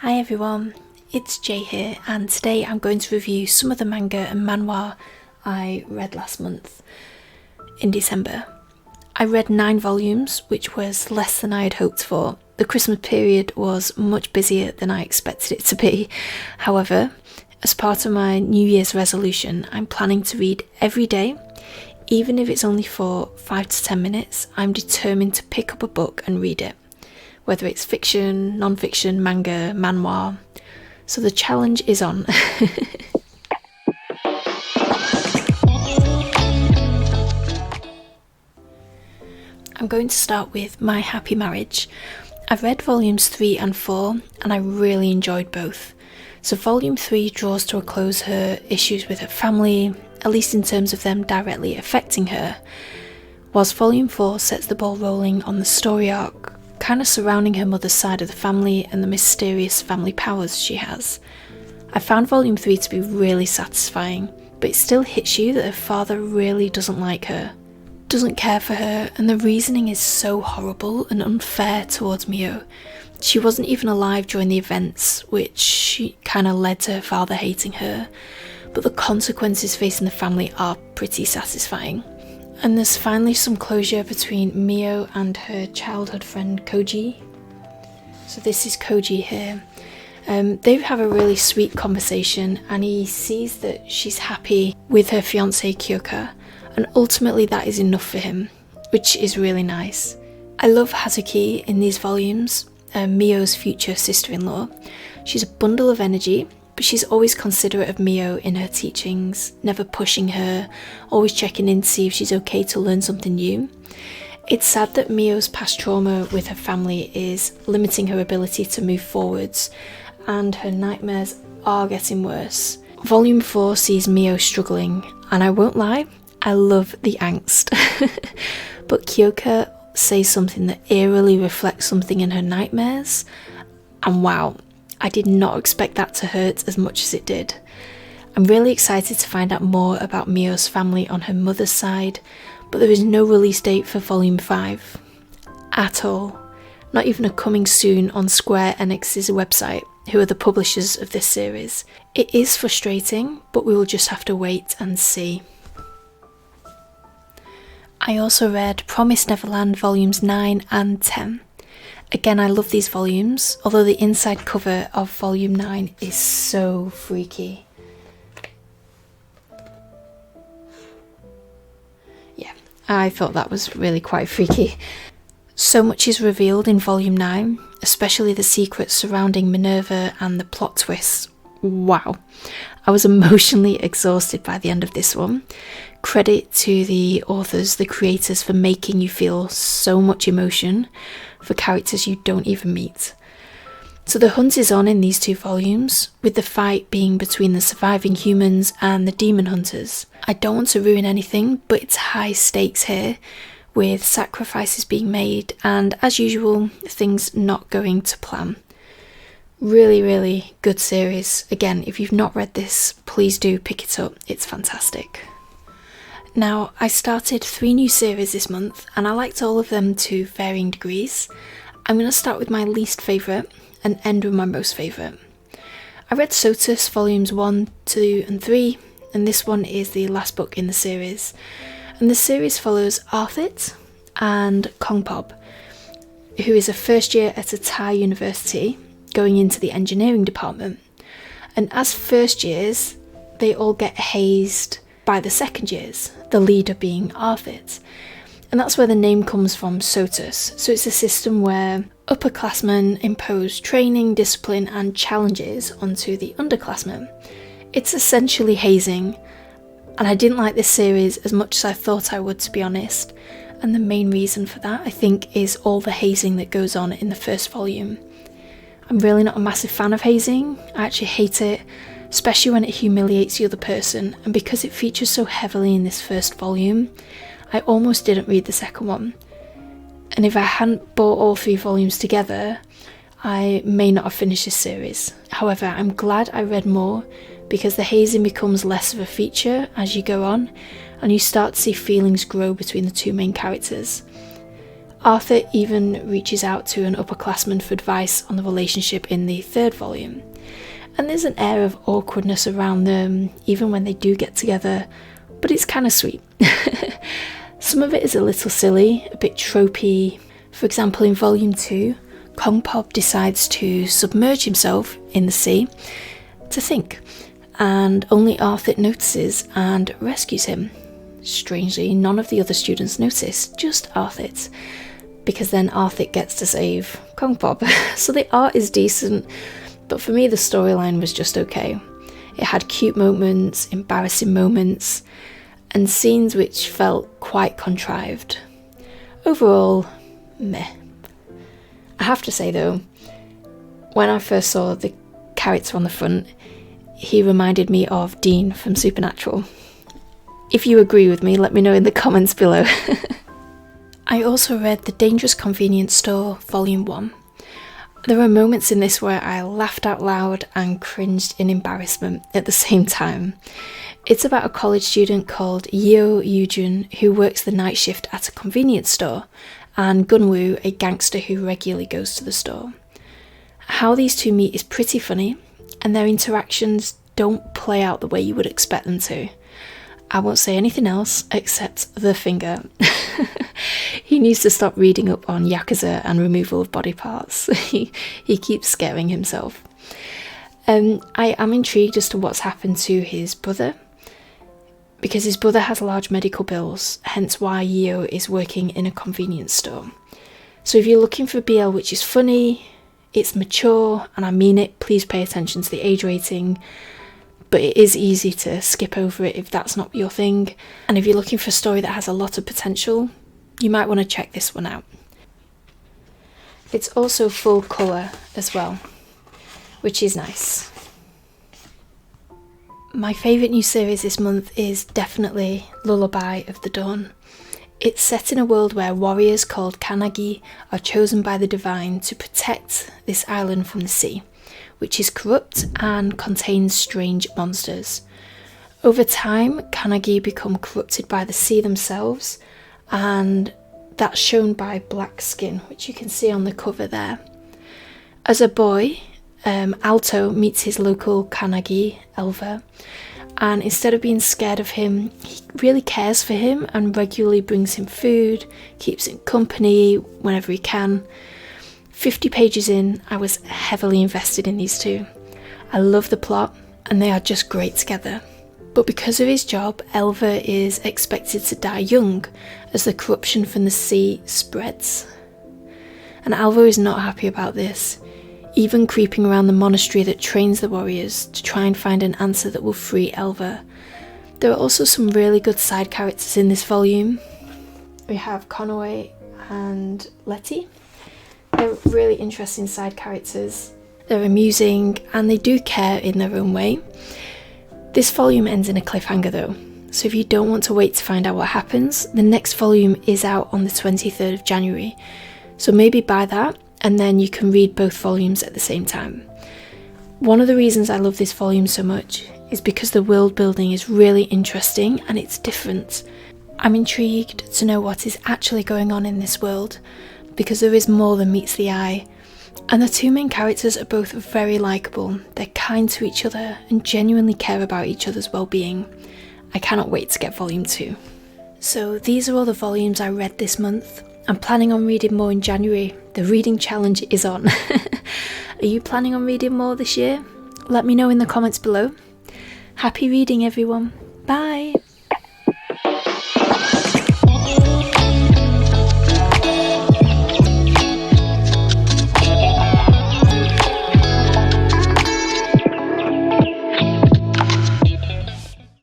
Hi everyone, it's Jay here, and today I'm going to review some of the manga and manhwa I read last month in December. I read 9 volumes, which was less than I had hoped for. The Christmas period was much busier than I expected it to be. However, as part of my New Year's resolution, I'm planning to read every day. Even if it's only for 5 to 10 minutes, I'm determined to pick up a book and read it. Whether it's fiction, non-fiction, manga, manhwa. So the challenge is on. I'm going to start with My Happy Marriage. I've read volumes 3 and 4 and I really enjoyed both. So volume 3 draws to a close her issues with her family, at least in terms of them directly affecting her, whilst volume 4 sets the ball rolling on the story arc, kind of surrounding her mother's side of the family and the mysterious family powers she has. I found volume 3 to be really satisfying, but it still hits you that her father really doesn't like her, doesn't care for her, and the reasoning is so horrible and unfair towards Mio. She wasn't even alive during the events, which kind of led to her father hating her, but the consequences facing the family are pretty satisfying. And there's finally some closure between Mio and her childhood friend Koji. So this is Koji here. They have a really sweet conversation and he sees that she's happy with her fiancé Kyoka, and ultimately that is enough for him, which is really nice. I love Hazuki in these volumes, Mio's future sister-in-law. She's a bundle of energy, but she's always considerate of Mio in her teachings, never pushing her, always checking in to see if she's okay to learn something new. It's sad that Mio's past trauma with her family is limiting her ability to move forwards, and her nightmares are getting worse. Volume 4 sees Mio struggling, and I won't lie, I love the angst. But Kyoka says something that eerily reflects something in her nightmares, and wow, I did not expect that to hurt as much as it did. I'm really excited to find out more about Mio's family on her mother's side, but there is no release date for volume 5. At all. Not even a coming soon on Square Enix's website, who are the publishers of this series. It is frustrating, but we will just have to wait and see. I also read Promised Neverland volumes 9 and 10. Again, I love these volumes, although the inside cover of volume 9 is so freaky. Yeah, I thought that was really quite freaky. So much is revealed in volume 9, especially the secrets surrounding Minerva and the plot twists. Wow, I was emotionally exhausted by the end of this one. Credit to the authors, the creators, for making you feel so much emotion for characters you don't even meet. So the hunt is on in these 2 volumes, with the fight being between the surviving humans and the demon hunters. I don't want to ruin anything, but it's high stakes here, with sacrifices being made and, as usual, things not going to plan. Really, really good series. Again, if you've not read this, please do pick it up. It's fantastic. Now, I started 3 new series this month and I liked all of them to varying degrees. I'm going to start with my least favourite and end with my most favourite. I read Stus volumes 1, 2 and 3, and this one is the last book in the series. And the series follows Arthit and Kongpob, who is a first year at a Thai university going into the engineering department. And as first years, they all get hazed by the second years, the leader being Arthit. And that's where the name comes from, Stus. So it's a system where upperclassmen impose training, discipline and challenges onto the underclassmen. It's essentially hazing, and I didn't like this series as much as I thought I would, to be honest. And the main reason for that, I think, is all the hazing that goes on in the first volume. I'm really not a massive fan of hazing. I actually hate it, especially when it humiliates the other person, and because it features so heavily in this first volume, I almost didn't read the second one. And if I hadn't bought all 3 volumes together, I may not have finished this series. However, I'm glad I read more, because the hazing becomes less of a feature as you go on, and you start to see feelings grow between the 2 main characters. Arthur even reaches out to an upperclassman for advice on the relationship in the 3rd volume. And there's an air of awkwardness around them, even when they do get together, but it's kind of sweet. Some of it is a little silly, a bit tropey. For example, in volume 2, Kong Pop decides to submerge himself in the sea to think, and only Arthur notices and rescues him. Strangely, none of the other students notice, just Arthur, because then Arthur gets to save Kong Pop. So the art is decent, but for me the storyline was just okay. It had cute moments, embarrassing moments, and scenes which felt quite contrived. Overall, meh. I have to say though, when I first saw the character on the front, he reminded me of Dean from Supernatural. If you agree with me, let me know in the comments below. I also read The Dangerous Convenience Store, Volume 1. There were moments in this where I laughed out loud and cringed in embarrassment at the same time. It's about a college student called Yeo Yoojun who works the night shift at a convenience store, and Gunwoo, a gangster who regularly goes to the store. How these two meet is pretty funny, and their interactions don't play out the way you would expect them to. I won't say anything else except the finger. He needs to stop reading up on Yakuza and removal of body parts. He keeps scaring himself. I am intrigued as to what's happened to his brother, because his brother has large medical bills, hence why Yeo is working in a convenience store. So if you're looking for BL which is funny, it's mature, and I mean it, please pay attention to the age rating, but it is easy to skip over it if that's not your thing. And if you're looking for a story that has a lot of potential, you might want to check this one out. It's also full colour as well, which is nice. My favourite new series this month is definitely Lullaby of the Dawn. It's set in a world where warriors called Kanagi are chosen by the divine to protect this island from the sea, which is corrupt and contains strange monsters. Over time, Kanagi become corrupted by the sea themselves, and that's shown by black skin, which you can see on the cover there. As a boy, Alto meets his local Kanagi, Elva, and instead of being scared of him, he really cares for him and regularly brings him food, keeps him company whenever he can. 50 pages in, I was heavily invested in these two. I love the plot, and they are just great together. But because of his job, Elva is expected to die young as the corruption from the sea spreads. And Alva is not happy about this, even creeping around the monastery that trains the warriors to try and find an answer that will free Elva. There are also some really good side characters in this volume. We have Konoe and Letty. They're really interesting side characters. They're amusing and they do care in their own way. This volume ends in a cliffhanger though, so if you don't want to wait to find out what happens, the next volume is out on the 23rd of January, so maybe buy that and then you can read both volumes at the same time. One of the reasons I love this volume so much is because the world building is really interesting and it's different. I'm intrigued to know what is actually going on in this world, because there is more than meets the eye. And the two main characters are both very likeable, they're kind to each other and genuinely care about each other's well-being. I cannot wait to get volume 2. So these are all the volumes I read this month. I'm planning on reading more in January. The reading challenge is on. Are you planning on reading more this year? Let me know in the comments below. Happy reading everyone. Bye!